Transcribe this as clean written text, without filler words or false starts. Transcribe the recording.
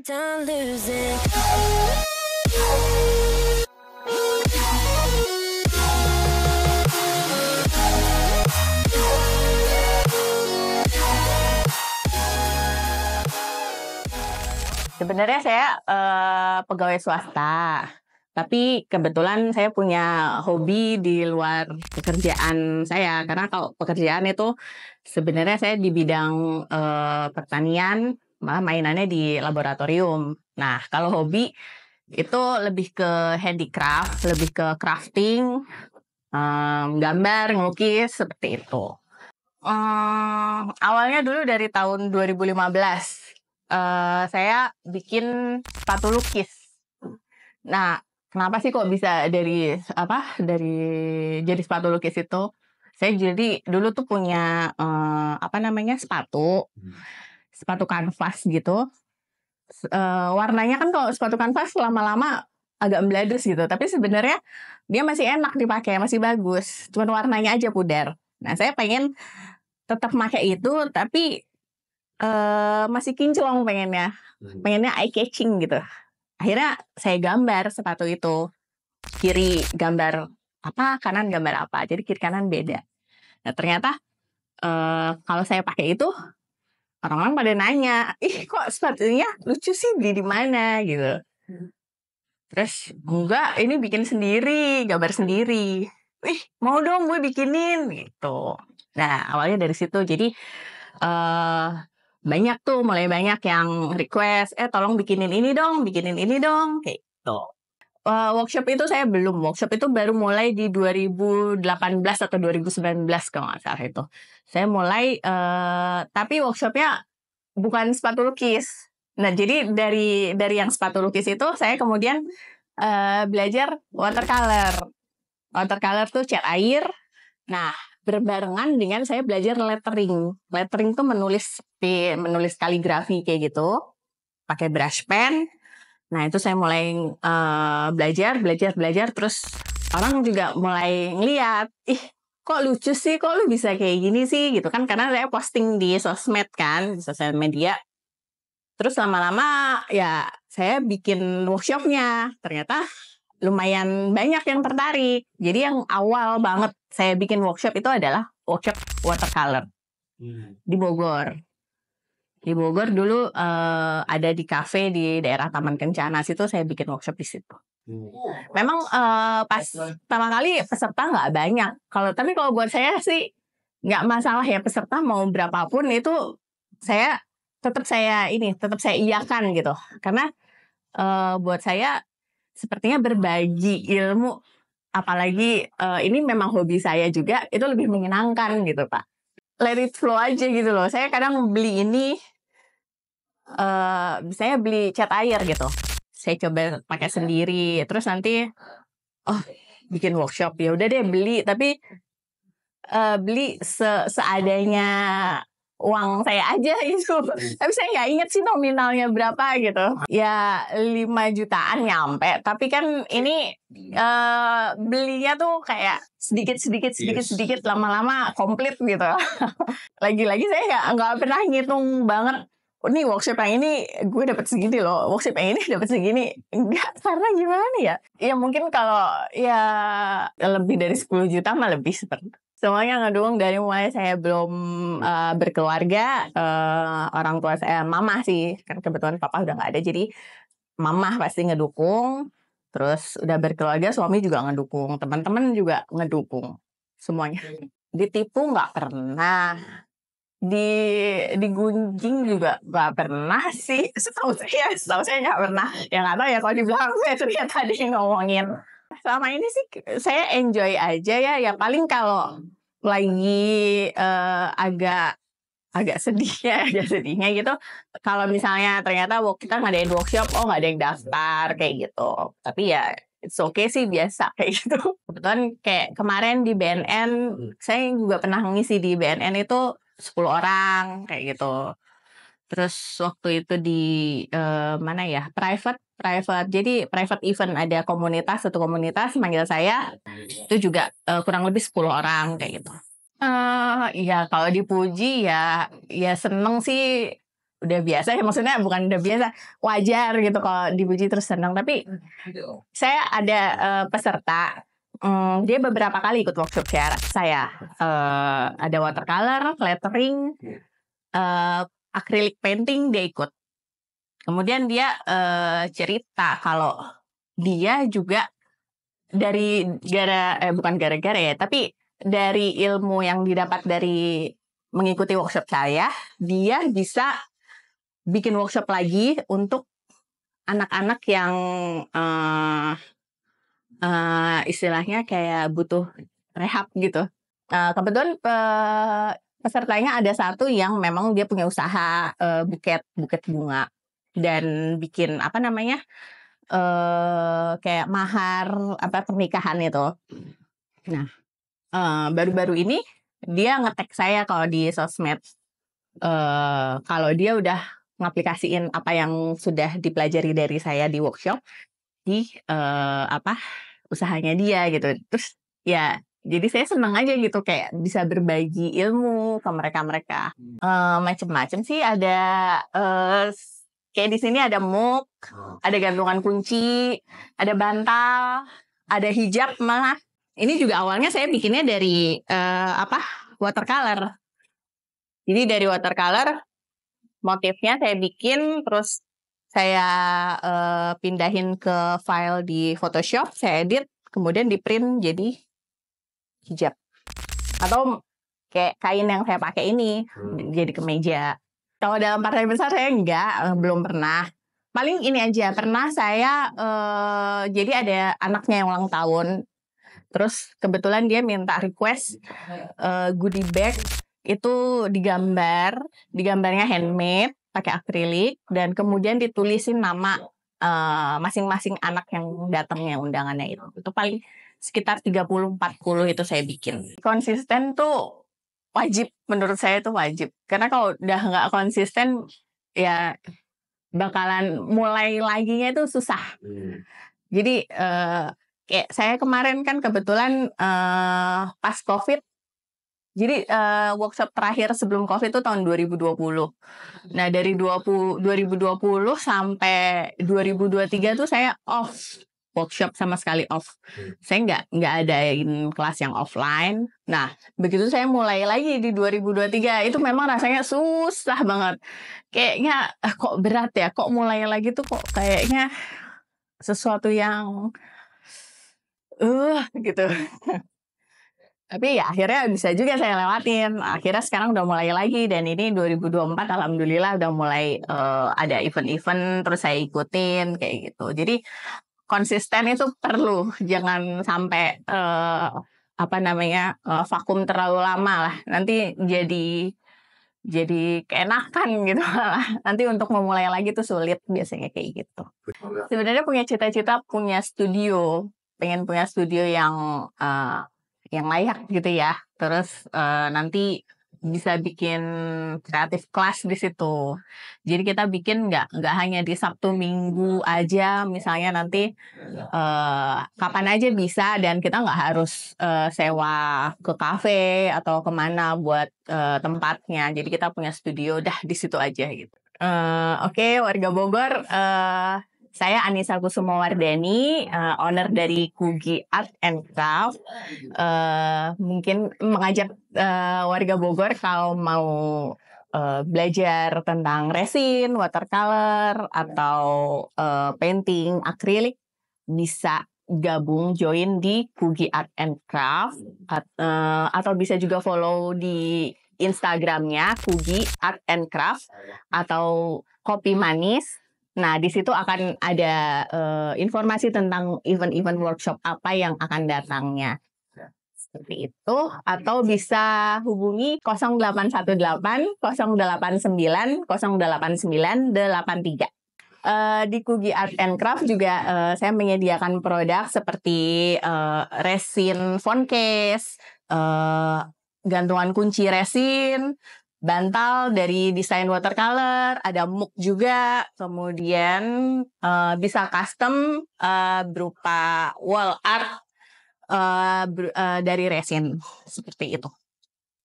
done losing. Sebenarnya saya pegawai swasta, tapi kebetulan saya punya hobi di luar pekerjaan saya. Karena kalau pekerjaan itu sebenarnya saya di bidang pertanian, malah mainannya di laboratorium. Nah, kalau hobi itu lebih ke handicraft, lebih ke crafting, gambar, ngelukis, seperti itu. Awalnya dulu dari tahun 2015. Saya bikin sepatu lukis. Nah, kenapa sih kok bisa dari jadi sepatu lukis itu? Saya jadi dulu tuh punya sepatu kanvas gitu. Warnanya kan kalau sepatu kanvas lama-lama agak meladus gitu, tapi sebenarnya dia masih enak dipakai, masih bagus. Cuman warnanya aja pudar. Nah, saya pengen tetap pakai itu, tapi masih kinclong pengennya eye catching gitu. Akhirnya saya gambar sepatu itu, kiri gambar apa, kanan gambar apa, jadi kiri kanan beda. Nah, ternyata kalau saya pakai itu orang-orang pada nanya, ih kok sepatunya lucu sih, beli di mana gitu. Terus enggak, ini bikin sendiri, gambar sendiri. Ih, mau dong gue bikinin gitu. Nah, awalnya dari situ. Jadi mulai banyak yang request, tolong bikinin ini dong, kayak gitu. Workshop itu saya belum. Workshop itu baru mulai di 2018 atau 2019 kalau nggak salah itu. Saya mulai, tapi workshopnya bukan sepatu lukis. Nah, jadi dari yang sepatu lukis itu saya kemudian belajar watercolor. Watercolor tuh cat air. Nah, berbarengan dengan saya belajar lettering. Lettering tuh menulis kaligrafi kayak gitu, pakai brush pen. Nah, itu saya mulai belajar, terus orang juga mulai ngeliat, ih kok lucu sih, kok lu bisa kayak gini sih gitu kan, karena saya posting di sosmed kan, di sosial media. Terus lama-lama ya saya bikin workshopnya, ternyata lumayan banyak yang tertarik. Jadi yang awal banget saya bikin workshop itu adalah workshop watercolor di Bogor. Di Bogor dulu ada di kafe di daerah Taman Kencana, situ saya bikin workshop di situ. Memang pas pertama kali peserta nggak banyak. Tapi kalau buat saya sih nggak masalah ya, peserta mau berapapun itu tetap saya iakan gitu. Karena buat saya sepertinya berbagi ilmu, apalagi ini memang hobi saya juga, itu lebih menyenangkan gitu Pak. Let it flow aja gitu loh. Saya kadang beli ini, saya beli cat air gitu, saya coba pakai sendiri, terus nanti bikin workshop, ya udah deh beli, tapi beli seadanya uang saya aja itu. Tapi saya nggak inget sih nominalnya berapa gitu. Ya 5 jutaan nyampe. Tapi kan ini belinya tuh kayak sedikit lama-lama komplit gitu. Lagi-lagi saya nggak pernah ngitung banget. Nih workshop yang ini gue dapat segini loh, workshop yang ini dapat segini. Enggak, karena gimana ya? Ya mungkin kalau ya lebih dari 10 juta mah lebih seperti itu. Semuanya ngedukung dari mulai saya belum berkeluarga. Orang tua saya, mama sih, kan kebetulan papa udah nggak ada, jadi mama pasti ngedukung. Terus udah berkeluarga, suami juga ngedukung, teman-teman juga ngedukung, semuanya. Ditipu nggak pernah, digunjing juga nggak pernah sih. Setahu saya nggak pernah. Ya nggak tahu ya, kalau di belakang saya terlihat tadi ngomongin. Selama ini sih saya enjoy aja ya. Ya paling kalau lagi agak sedihnya gitu, kalau misalnya ternyata kita ngadain workshop, nggak ada yang daftar kayak gitu. Tapi ya it's okay sih, biasa kayak gitu. Kebetulan kayak kemarin di BNN, saya juga pernah ngisi di BNN itu 10 orang kayak gitu. Terus waktu itu di mana ya, private, jadi private event, ada satu komunitas manggil saya, itu juga kurang lebih 10 orang kayak gitu. Ya kalau dipuji ya seneng sih, udah biasa ya, maksudnya bukan udah biasa, wajar gitu kalau dipuji terus senang. Tapi saya ada peserta, dia beberapa kali ikut workshop saya. Ada watercolor, lettering, acrylic painting dia ikut. Kemudian dia cerita kalau dia juga bukan gara-gara ya, tapi dari ilmu yang didapat dari mengikuti workshop saya, dia bisa bikin workshop lagi untuk anak-anak yang istilahnya kayak butuh rehab gitu. Kebetulan pesertanya ada satu yang memang dia punya usaha buket bunga dan bikin kayak mahar pernikahan itu. Nah, baru-baru ini dia nge-tag saya kalau di sosmed, kalau dia udah ngaplikasiin apa yang sudah dipelajari dari saya di workshop di usahanya dia gitu. Terus ya jadi saya senang aja gitu kayak bisa berbagi ilmu ke mereka. Macem-macem sih, ada kayak di sini ada mug, ada gantungan kunci, ada bantal, ada hijab malah. Ini juga awalnya saya bikinnya dari watercolor. Jadi dari watercolor motifnya saya bikin, terus saya pindahin ke file di Photoshop, saya edit, kemudian di print jadi hijab. Atau kayak kain yang saya pakai ini jadi kemeja. Kalau dalam partai besar saya belum pernah. Paling ini aja, pernah saya jadi ada anaknya yang ulang tahun. Terus kebetulan dia minta request goodie bag itu digambarnya handmade pakai akrilik, dan kemudian ditulisin nama masing-masing anak yang datangnya undangannya itu. Itu paling sekitar 30-40 itu saya bikin. Konsisten tuh wajib, menurut saya itu wajib. Karena kalau udah nggak konsisten ya bakalan mulai laginya itu susah. Jadi kayak saya kemarin kan kebetulan pas COVID, jadi workshop terakhir sebelum COVID itu tahun 2020. Nah dari 2020 sampai 2023 tuh saya off workshop, sama sekali off. Saya nggak adain kelas yang offline. Nah begitu saya mulai lagi di 2023 itu memang rasanya susah banget. Kayaknya kok berat ya, kok mulai lagi tuh kok kayaknya sesuatu yang gitu. Tapi ya akhirnya bisa juga saya lewatin. Akhirnya sekarang udah mulai lagi, dan ini 2024 alhamdulillah udah mulai ada event-event terus saya ikutin kayak gitu. Jadi konsisten itu perlu, jangan sampai vakum terlalu lama lah. Nanti jadi keenakan gitu lah. Nanti untuk memulai lagi tuh sulit biasanya kayak gitu. Sebenarnya punya cita-cita punya studio, pengen punya studio yang layak gitu ya. Terus nanti bisa bikin kreatif kelas di situ. Jadi kita bikin nggak hanya di Sabtu Minggu aja, misalnya nanti kapan aja bisa, dan kita nggak harus sewa ke kafe atau kemana buat tempatnya. Jadi kita punya studio dah di situ aja gitu. Oke, warga Bogor. Saya Anissa Kusumawardani, owner dari Kugi Art and Craft. Mungkin mengajak warga Bogor kalau mau belajar tentang resin, watercolor, atau painting, akrilik, bisa gabung join di Kugi Art and Craft, atau bisa juga follow di Instagramnya Kugi Art and Craft atau Kopi Manis. Nah, di situ akan ada informasi tentang event-event workshop apa yang akan datangnya. Seperti itu. Atau bisa hubungi 0818 089 08983. Di Kugi Art and Craft juga saya menyediakan produk seperti resin phone case, gantungan kunci resin, bantal dari desain watercolor, ada mug juga, kemudian bisa custom berupa wall art dari resin, seperti itu.